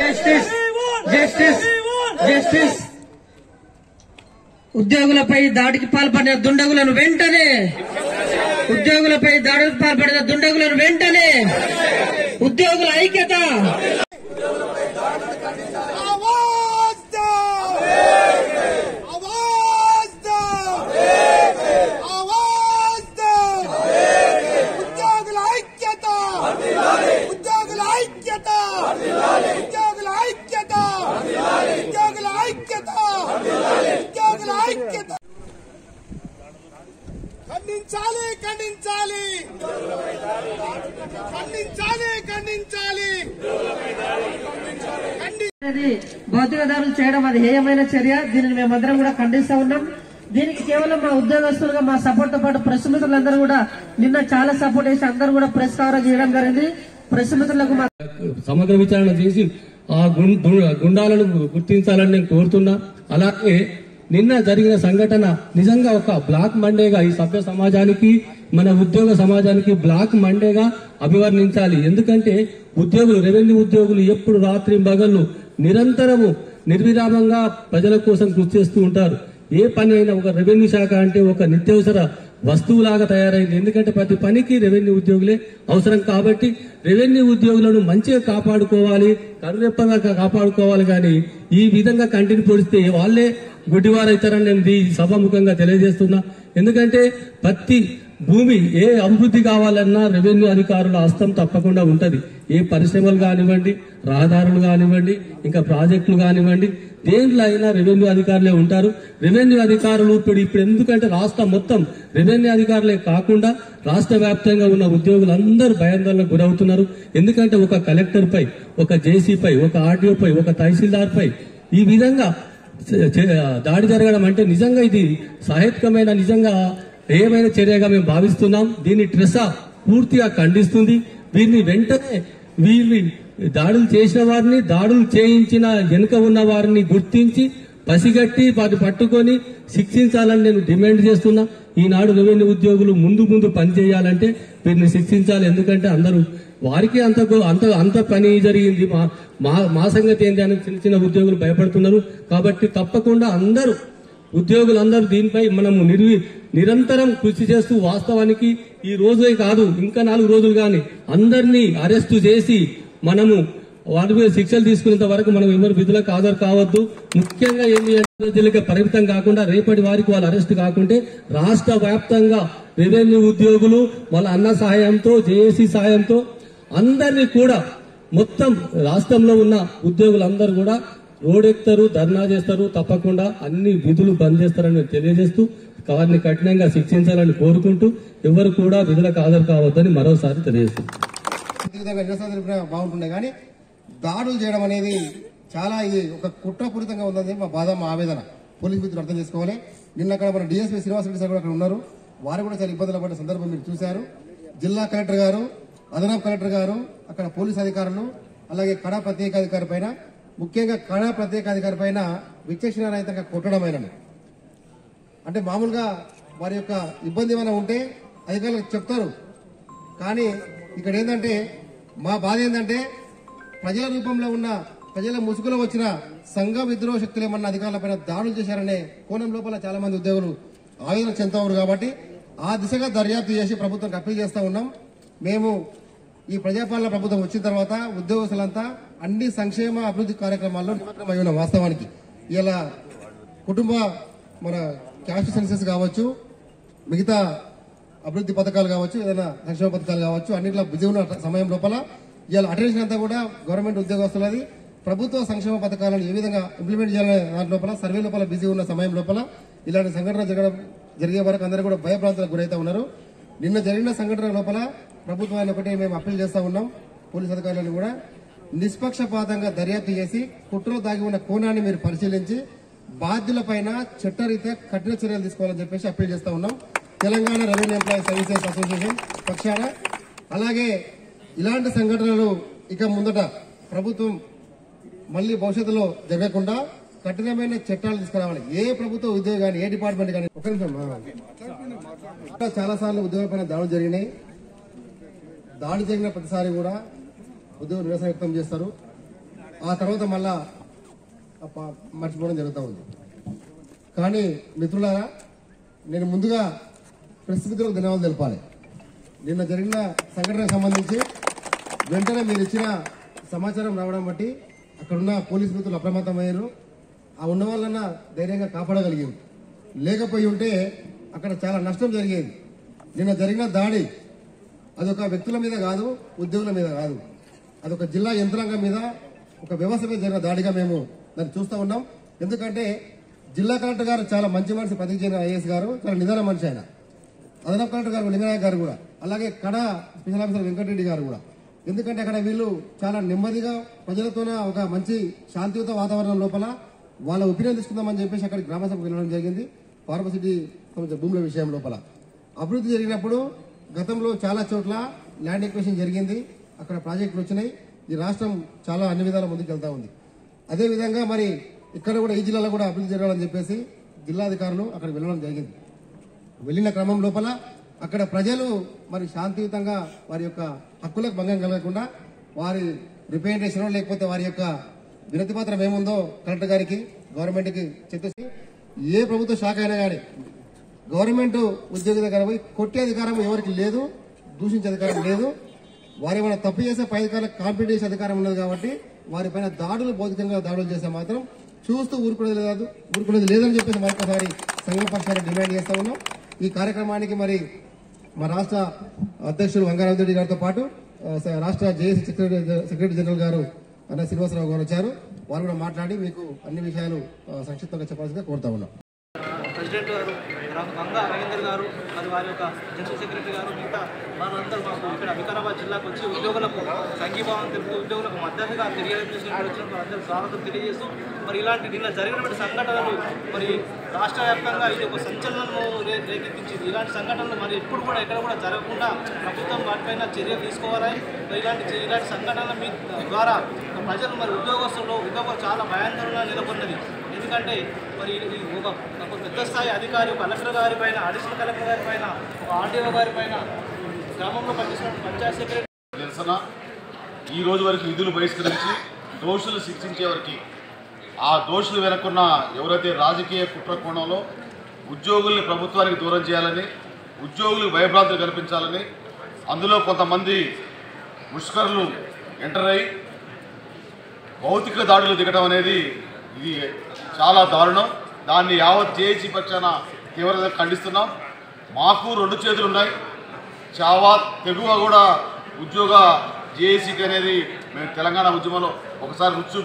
Justice justice justice ఉద్యోగులపై దాడికి పాల్పడిన దుండగులను వెంటనే ఉద్యోగులపై దాడికి పాల్పడిన దుండగులను వెంటనే ఉద్యోగుల ఐక్యత ఖండించాలి ఖండించాలి ఖండించాలి ఖండించాలి భౌతిక దాడులు చేయడం అది హేయమైన చర్య. దీనిని మేమందరం కూడా ఖండిస్తా ఉన్నాం. దీనికి కేవలం మా ఉద్యోగస్తులుగా మా సపోర్ట్ తో పాటు ప్రెస్ మిత్రులందరూ కూడా నిన్న చాలా సపోర్ట్ చేసి అందరూ కూడా ప్రెస్ కవరేజ్ చేయడం జరిగింది. ప్రెస్ మిత్రులకు సమగ్ర విచారణ చేసి ఆ గుండాలను గుర్తించాలని నేను కోరుతున్నా. అలాగే నిన్న జరిగిన సంఘటన నిజంగా ఒక బ్లాక్ మండేగా ఈ సభ్య సమాజానికి మన ఉద్యోగ సమాజానికి బ్లాక్ మండేగా అభివర్ణించాలి. ఎందుకంటే ఉద్యోగులు రెవెన్యూ ఉద్యోగులు ఎప్పుడు రాత్రి పగళ్ళు నిరంతరము నిర్విరామంగా ప్రజల కోసం కృషి చేస్తూ ఉంటారు. ఏ పని అయినా ఒక రెవెన్యూ శాఖ అంటే ఒక నిత్యావసర వస్తువులాగా తయారైంది. ఎందుకంటే ప్రతి పనికి రెవెన్యూ ఉద్యోగులే అవసరం. కాబట్టి రెవెన్యూ ఉద్యోగులను మంచిగా కాపాడుకోవాలి, కరురెప్పగా కాపాడుకోవాలి. కానీ ఈ విధంగా కంటిని పొడిస్తే వాళ్ళే గుడ్డివారైతారని నేను ఈ సభాముఖంగా తెలియజేస్తున్నా. ఎందుకంటే ప్రతి భూమి ఏ అభివృద్ధి కావాలన్నా రెవెన్యూ అధికారుల హస్తం తప్పకుండా ఉంటది. ఏ పరిశ్రమలు కానివ్వండి, రహదారులు కానివ్వండి, ఇంకా ప్రాజెక్టులు కానివ్వండి, దేంట్లో అయినా రెవెన్యూ అధికారులే ఉంటారు. రెవెన్యూ అధికారులు ఇప్పుడు ఎందుకంటే రాష్ట్రం మొత్తం రెవెన్యూ అధికారులే కాకుండా రాష్ట్ర వ్యాప్తంగా ఉన్న ఉద్యోగులందరూ భయాందోళనకు గురవుతున్నారు. ఎందుకంటే ఒక కలెక్టర్ పై, ఒక జేసీ పై, ఒక ఆర్డీఓ పై, ఒక తహసీల్దార్ పై ఈ విధంగా దాడి జరగడం అంటే నిజంగా ఇది సాహిత్యమైన నిజంగా ఏమైనా చర్యగా మేము భావిస్తున్నాం. దీన్ని ట్రెసా పూర్తిగా ఖండిస్తుంది. వీరిని వెంటనే వీరిని దాడులు చేసిన వారిని, దాడులు చేయించిన వెనుక ఉన్న వారిని గుర్తించి పసిగట్టి వారిని పట్టుకొని శిక్షించాలని నేను డిమాండ్ చేస్తున్నా. ఈనాడు రెవెన్యూ ఉద్యోగులు ముందు పనిచేయాలంటే వీరిని శిక్షించాలి. ఎందుకంటే అందరూ వారికి అంత పని జరిగింది, మా సంగతి ఏంటి అని చిన్న ఉద్యోగులు భయపడుతున్నారు. కాబట్టి తప్పకుండా ఉద్యోగులందరూ దీనిపై మనము నిరంతరం కృషి చేస్తూ వాస్తవానికి ఈ రోజే కాదు ఇంకా 4 రోజులు కానీ అందరినీ అరెస్టు చేసి మనము వారి మీద శిక్షలు తీసుకునేంత వరకు మనం ఎవరు విధులకు హాజరు కావద్దు. ముఖ్యంగా ఏంటి అంటే పరిమితం కాకుండా రేపటి వారికి వాళ్ళు అరెస్ట్ కాకుంటే రాష్ట్ర వ్యాప్తంగా రెవెన్యూ ఉద్యోగులు వాళ్ళ అన్న సహాయంతో, జేఏసీ సహాయంతో అందరినీ కూడా మొత్తం రాష్ట్రంలో ఉన్న ఉద్యోగులందరూ కూడా రోడ్డెక్కుతారు, ధర్నా చేస్తారు. తప్పకుండా అన్ని విధులు బంద్ చేస్తారని తెలియజేస్తూ వారిని కఠినంగా శిక్షించాలని కోరుకుంటూ ఎవరు కూడా విధులకు హాజరు కావద్దని మరోసారి తెలియజేస్తున్నారు. బాగుంటుండే కానీ దాడులు చేయడం అనేది చాలా ఇది ఒక కుట్రపూరితంగా ఉందని మా బాధ, మా ఆవేదన పోలీసు మిత్రులు అర్థం చేసుకోవాలి. నిన్న అక్కడ మన డిఎస్పీ శ్రీనివాసరెడ్డి సార్ కూడా అక్కడ ఉన్నారు. వారు కూడా చాలా ఇబ్బందులు పడ్డ సందర్భం మీరు చూశారు. జిల్లా కలెక్టర్ గారు, అదనపు కలెక్టర్ గారు, అక్కడ పోలీసు అధికారులు, అలాగే కడా ప్రత్యేకాధికారి పైన, ముఖ్యంగా కడా ప్రత్యేకాధికారి పైన విచక్షణ రహితంగా కొట్టడమైనది. అంటే మామూలుగా వారి యొక్క ఇబ్బంది ఏమైనా ఉంటే అధికారులకు చెప్తారు. కానీ ఇక్కడ ఏంటంటే మా బాధ ఏంటంటే ప్రజల రూపంలో ఉన్న, ప్రజల ముసుగులో వచ్చిన సంఘ విద్రోహ శక్తులు ఏమన్నా అధికారులపైన దాడులు చేశారనే కోణం లోపల చాలా మంది ఉద్యోగులు ఆవేదన చెందుతారు. కాబట్టి ఆ దిశగా దర్యాప్తు చేసి ప్రభుత్వానికి అప్పీల్ చేస్తా ఉన్నాం. మేము ఈ ప్రజాపాలన ప్రభుత్వం వచ్చిన తర్వాత ఉద్యోగస్తులంతా అన్ని సంక్షేమ అభివృద్ధి కార్యక్రమాల్లో నిమగ్నమై ఉన్నాం. వాస్తవానికి ఇలా కుటుంబ మన క్యాస్ట్ సెన్సెస్ కావచ్చు, మిగతా అభివృద్ధి పథకాలు కావచ్చు, ఏదైనా సంక్షేమ పథకాలు కావచ్చు, అన్నింటిలో బిజీ ఉన్న సమయం లోపల ఇవాళ అటెన్షన్ అంతా కూడా గవర్నమెంట్ ఉద్యోగస్తులది. ప్రభుత్వ సంక్షేమ పథకాలను ఏ విధంగా ఇంప్లిమెంట్ చేయాలనే దాని లోపల సర్వే లోపల బిజీ ఉన్న సమయం లోపల ఇలాంటి సంఘటన జరిగే వరకు అందరూ కూడా భయభ్రాంతులకు గురైతే ఉన్నారు. నిన్న జరిగిన సంఘటన లోపల ప్రభుత్వాన్ని ఒకటే మేము అప్పీల్ చేస్తా ఉన్నాం. పోలీసు అధికారులను కూడా నిష్పక్షపాతంగా దర్యాప్తు చేసి కుట్రలో దాగి ఉన్న కోణాన్ని మీరు పరిశీలించి బాధ్యులపైన చట్టరీత్యా కఠిన చర్యలు తీసుకోవాలని చెప్పేసి అప్పీల్ చేస్తా ఉన్నాం. Telangana revenue employee services association పక్షాన. అలాగే ఇలాంటి సంఘటనలు ఇక ముందట ప్రభుత్వం మళ్లీ భవిష్యత్తులో జరగకుండా కఠినమైన చట్టాలు తీసుకురావాలి. ఏ ప్రభుత్వ ఉద్యోగి కానీ, ఏ డిపార్ట్మెంట్ కానీ. ఒక నిమిషం, చాలా సార్లు ఉద్యోగులపైన దాడులు జరిగినాయి. దాడి జరిగిన ప్రతిసారి కూడా ఉద్యోగులు నిరసన వ్యక్తం చేస్తారు. ఆ తర్వాత మళ్ళా మర్చిపోవడం జరుగుతూ ఉంది. కానీ మిత్రులారా, నేను ముందుగా ప్రెస్ మిత్రులకు ధన్యవాదాలు తెలపాలి. నిన్న జరిగిన సంఘటనకు సంబంధించి వెంటనే మీరు ఇచ్చిన సమాచారం రావడం బట్టి అక్కడున్న పోలీసు మిత్రులు అప్రమత్తమయ్యారు. ఆ ఉన్న వాళ్ళన్నా ధైర్యంగా కాపాడగలిగింది. లేకపోయి ఉంటే అక్కడ చాలా నష్టం జరిగేది. నిన్న జరిగిన దాడి అదొక వ్యక్తుల మీద కాదు, ఉద్యోగుల మీద కాదు, అదొక జిల్లా యంత్రాంగం మీద, ఒక వ్యవస్థ మీద జరిగిన దాడిగా మేము దాన్ని చూస్తూ ఉన్నాం. ఎందుకంటే జిల్లా కలెక్టర్ గారు చాలా మంచి మనిషి, ప్రతిజ్ఞ ఐఏఎస్ గారు చాలా నిదాన మనిషి. ఆయన అదనపు కలెక్టర్ గారు లింగనాయక్ గారు కూడా, అలాగే కడ స్పెషల్ ఆఫీసర్ వెంకటరెడ్డి గారు కూడా. ఎందుకంటే అక్కడ వీళ్ళు చాలా నెమ్మదిగా ప్రజలతోనే ఒక మంచి శాంతియుత వాతావరణం లోపల వాళ్ళ ఒపీనియన్ తీసుకుందామని చెప్పేసి అక్కడ గ్రామ సభకు వెళ్ళడం జరిగింది. ఫార్మసిటీ భూముల విషయం లోపల అభివృద్ధి జరిగినప్పుడు గతంలో చాలా చోట్ల ల్యాండ్ ఎక్విజిషన్ జరిగింది, అక్కడ ప్రాజెక్టులు వచ్చినాయి. ఈ రాష్ట్రం చాలా అన్ని విధాల ముందుకు వెళ్తా ఉంది. అదేవిధంగా మరి ఇక్కడ కూడా ఈ జిల్లాలో కూడా అభివృద్ధి జరగాలని చెప్పేసి జిల్లాధికారులు అక్కడ వెళ్ళడం జరిగింది. వెళ్ళిన క్రమం లోపల అక్కడ ప్రజలు మరి శాంతియుతంగా వారి యొక్క హక్కులకు భంగం కలగకుండా వారి రిప్రజెంటేషన్ లేకపోతే వారి యొక్క వినతి పత్రం ఏముందో కలెక్టర్ గారికి, గవర్నమెంట్కి చెప్పేసి, ఏ ప్రభుత్వ శాఖ అయినా కానీ గవర్నమెంట్ ఉద్యోగి దగ్గర పోయి కొట్టే అధికారం ఎవరికి లేదు, దూషించే అధికారం లేదు. వారు ఏమైనా తప్పు చేసే పై అధికారులకు కాంపిటేట్ చేసే అధికారం ఉన్నది కాబట్టి వారిపైన దాడులు, భౌతికంగా దాడులు చేస్తే మాత్రం చూస్తూ ఊరుకునేది లేదని చెప్పేసి మరొకసారి సంఘపక్షాన్ని డిమాండ్ చేస్తా ఉన్నాం. ఈ కార్యక్రమానికి మరి మా రాష్ట్ర అధ్యక్షులు వంగారామరెడ్డి గారితో పాటు రాష్ట్ర జేఏసీ సెక్రటరీ జనరల్ గారు అన్న శ్రీనివాసరావు గారు వచ్చారు. వారు కూడా మాట్లాడి మీకు అన్ని విషయాలు సంక్షిప్తంగా చెప్పాల్సిందిగా కోరుతా ఉన్నాం. ప్రెసిడెంట్ గారు గంగా రవీందర్ గారు, మరి వారి యొక్క జనరల్ సెక్రటరీ గారు, మిగతా వారందరూ మాకు ఇక్కడ వికారాబాద్ జిల్లాకు వచ్చి ఉద్యోగులకు సంఘీభావం తెలుపుతూ ఉద్యోగులకు మద్దతుగా తెలియజేసినప్పుడు అందరూ స్వాగతం తెలియజేస్తూ, మరి ఇలాంటి నిన్న జరిగినటువంటి సంఘటనలు మరి రాష్ట్ర వ్యాప్తంగా ఇది ఒక సంచలనము రేకెత్తించింది. ఇలాంటి సంఘటనలు మరి ఎప్పుడు కూడా ఎక్కడ కూడా జరగకుండా ప్రభుత్వం వాటిపైన చర్యలు తీసుకోవాలని, ఇలాంటి సంఘటనల మీ ద్వారా ప్రజలు మరి ఉద్యోగస్తులు చాలా భయాందోళన నెలకొన్నది. ఎందుకంటే మరి ఒక పెద్ద స్థాయి అధికారి కలెక్టర్ గారి పైన, అడిషనల్ కలెక్టర్ గారి పైన, ఒక ఆర్డీఓ గారి పైన గ్రామంలో పనిచేసిన పంచాయత్ సెక్రటరీ నిరసన ఈ రోజు వరకు విధులు బహిష్కరించి దోషులు శిక్షించే వరకు ఆ దోషులు వెనుకున్న ఎవరైతే రాజకీయ కుట్ర కోణంలో ఉద్యోగుల్ని ప్రభుత్వానికి దూరం చేయాలని, ఉద్యోగులకు భయభ్రాంతులు కల్పించాలని అందులో కొంతమంది ముష్కరులు ఎంటర్ అయ్యి భౌతిక దాడులు దిగడం అనేది ఇది చాలా దారుణం. దాన్ని యావత్ జేఏసీ పక్షాన తీవ్రంగా ఖండిస్తున్నాం. మాకు 2 చేతులు ఉన్నాయి, చావా తెగువ కూడా ఉద్యోగ జేఏసీకి అనేది మేము తెలంగాణ ఉద్యమంలో ఒకసారి రుచి